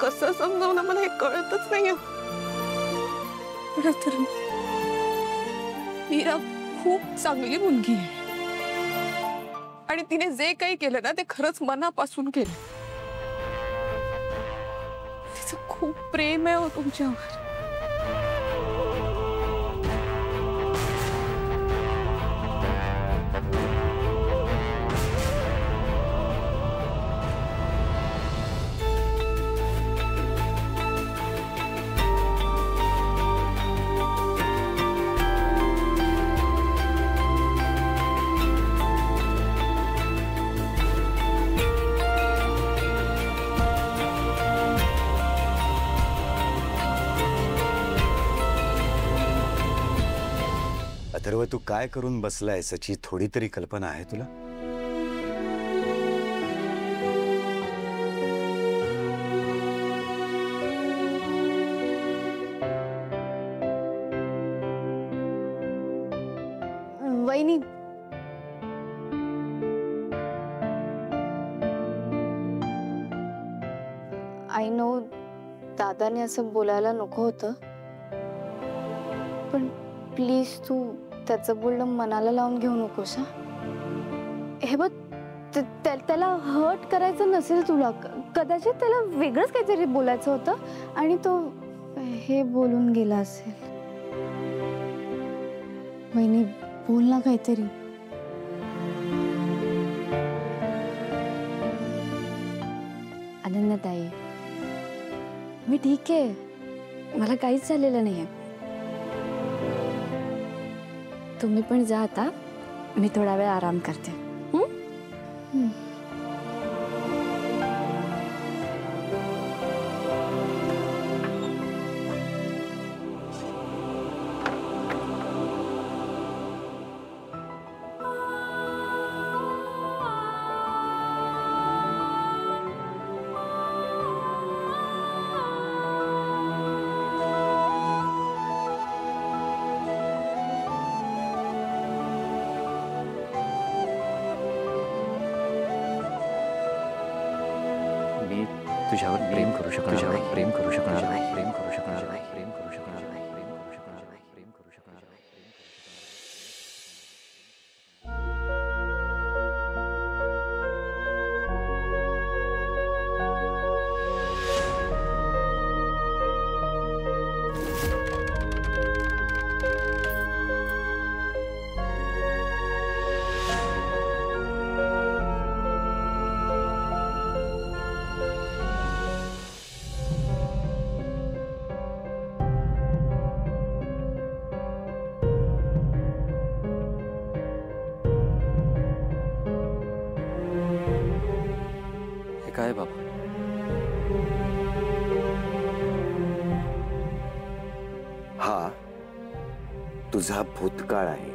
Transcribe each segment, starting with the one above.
कसं समजावणं मला हे कळतच नाहीये। तर मीरा खूप चांगली मुलगी आहे आणि तिने जे काही केलं ना ते खरंच मनापासून केलं। तिचं खूप प्रेम आहे हो तुमच्यावर। अथर्व, तू काय करून बसलायस याची थोडी तरी कल्पना आहे तुला? वहिनी, आय नो दादाने असं बोलायला नको होतं, पण प्लीज तू त्याचं बोलणं मनाला लावून घेऊ नकोस। हे बघ, त्याला हर्ट करायचं नसेल तुला, कदाचित त्याला वेगळंच काहीतरी बोलायचं होतं आणि तो हे बोलून गेला असेल। वहिनी, बोल ना काहीतरी। अनन्याताई, मी ठीक आहे, मला काहीच झालेलं नाहीये। तुम्ही पण जा आता, मी थोडा वेळ आराम करते। तुझ्यावर प्रेम करू शकणार नाही, प्रेम करू शकणार नाही, प्रेम करू शकणार नाही, प्रेम करू शकणार नाही, प्रेम करू शकणार नाही, प्रेम करू शकणार नाही। काय बाबा? हा तुझा भूतकाळ आहे।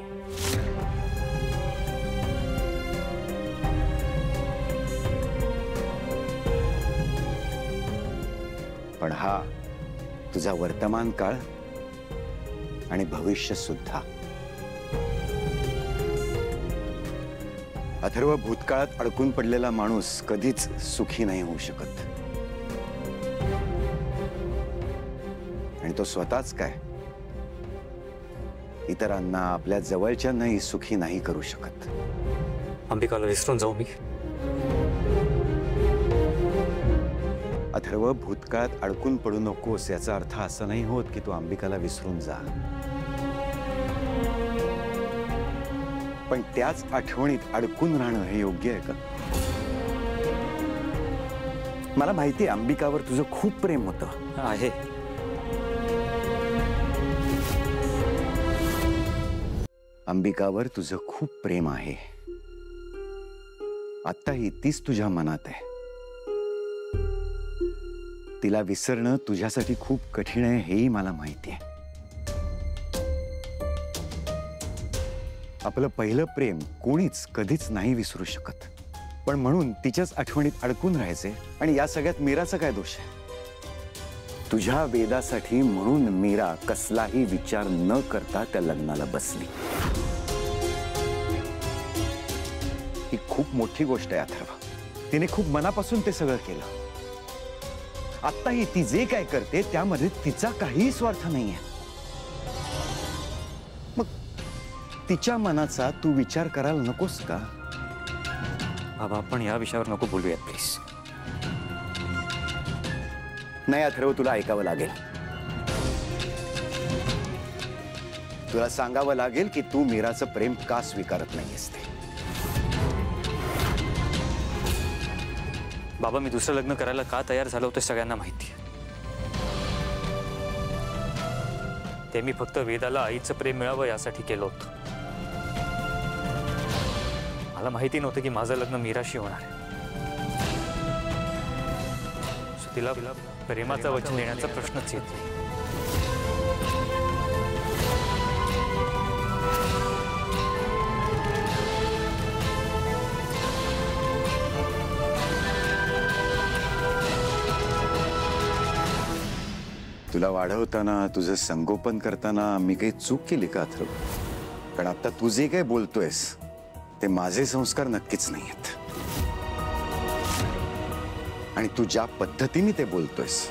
पण हा तुझा वर्तमान काळ आणि भविष्य सुद्धा। अथर्व, भूतकाळात अडकून पडलेला माणूस कधीच सुखी नाही होऊ शकत, आणि तो स्वतःच काय इतरांना, आपल्या जवळच्यांनाही सुखी नाही करू शकत। अंबिकाला विसरून जाऊ मी? अथर्व, भूतकाळात अडकून पडू नकोस याचा अर्थ असा नाही होत की तू अंबिकाला विसरून जा, पण त्याच आठवणीत अडकून राहणं हे योग्य आहे का? मला माहिती आहे अंबिकावर तुझं खूप प्रेम होतं। आहे, अंबिकावर तुझं खूप प्रेम आहे, आत्ताही तीच तुझ्या मनात आहे। तिला विसरणं तुझ्यासाठी खूप कठीण आहे हेही मला माहिती आहे। आपलं पहिलं प्रेम कोणीच कधीच नाही विसरू शकत, पण म्हणून तिच्याच आठवणीत अडकून राहायचे आणि या सगळ्यात मीराचा काय दोष आहे? तुझ्या वेदासाठी म्हणून मीरा कसलाही विचार न करता त्या लग्नाला बसली। ही खूप मोठी गोष्ट आहे अथर्व, तिने खूप मनापासून ते सगळं केलं। आत्ताही ती जे काय करते त्यामध्ये तिचा काहीही स्वार्थ नाहीये. मग तिच्या मनाचा तू विचार करायला नकोस का? बाबा आपण या विषयावर नको बोलूयात प्लीज. नाही अथर्व, तुला ऐकावं लागेल. तुला सांगावं लागेल की तू मीराचं प्रेम का स्वीकारत नाहीयेस ते. बाबा मी दुसरं लग्न करायला का तयार झालो होते सगळ्यांना माहिती आहे. ते मी फक्त वेदाला आईचं प्रेम मिळावं यासाठी केलं होतं. मला माहिती नव्हतं की माझं लग्न मीराशी होणार आहे. तिला प्रेमाचं वचन देण्याचा प्रश्नच येत नाही. तुला वाढवताना, तुझं संगोपन करताना मी काही चूक केली का अथर्व? कारण आता तू जे काही बोलतोयस ते माझे संस्कार नक्कीच नाही आहेत. आणि तू ज्या पद्धतीने ते बोलतोयस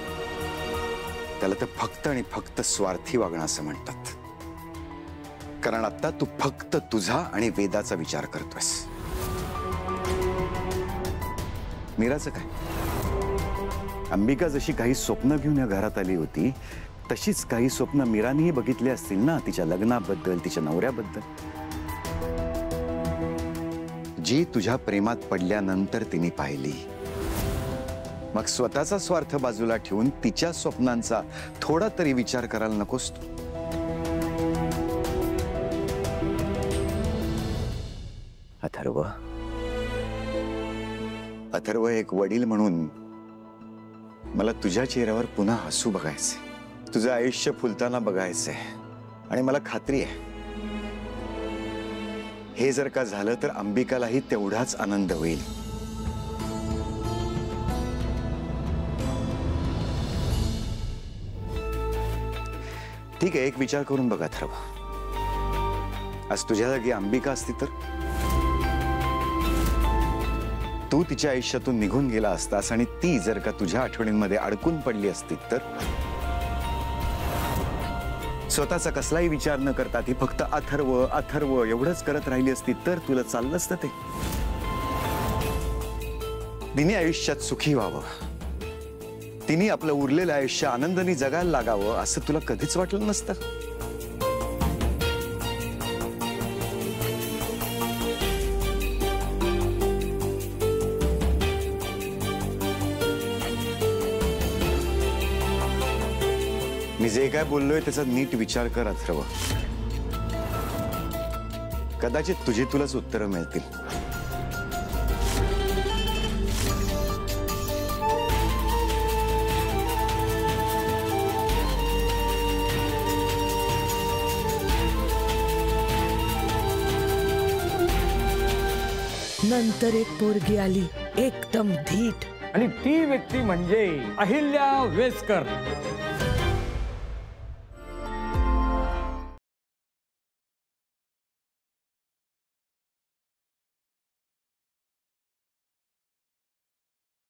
त्याला तर फक्त आणि फक्त स्वार्थी वागणं असं म्हणतात. कारण आता तू फक्त तुझा आणि वेदाचा विचार करतोयस. मीराचं काय? अंबिका जशी काही स्वप्न घेऊन या घरात आली होती तशीच काही स्वप्न मीरानेही बघितली असतील ना, तिच्या लग्नाबद्दल, तिच्या नवऱ्याबद्दल, जी तुझ्या प्रेमात पडल्यानंतर तिने पाहिली. मग स्वतःचा स्वार्थ बाजूला ठेवून तिच्या स्वप्नांचा थोडा तरी विचार करायला नकोस तू? अथर्व, अथर्व, एक वडील म्हणून मला तुझ्या चेहऱ्यावर पुन्हा हसू बघायचंय, तुझं आयुष्य फुलताना बघायचंय. आणि मला खात्री आहे हे जर का झालं तर अंबिकालाही तेवढाच आनंद होईल. ठीक आहे, एक विचार करून बघा अथर्व. आज तुझ्या जागी अंबिका असती तर? तू तिच्या आयुष्यातून निघून गेला असतास आणि ती जर का तुझ्या आठवणींमध्ये अडकून पडली असती तर? स्वतःचा कसलाही विचार न करता ती फक्त अथर्व अथर्व एवढंच करत राहिली असती तर तुला चाललं असतं ते? तिने आयुष्यात सुखी व्हावं, तिने आपलं उरलेलं आयुष्य आनंदाने जगायला लागावं असं तुला कधीच वाटलं नसतं? मी जे काय बोललोय त्याचा नीट विचार कर अथर्व. कदाचित तुलाच उत्तरं मिळतील. नंतर एक पोरगी आली एकदम धीट, आणि ती व्यक्ती म्हणजे अहिल्या वेसकर.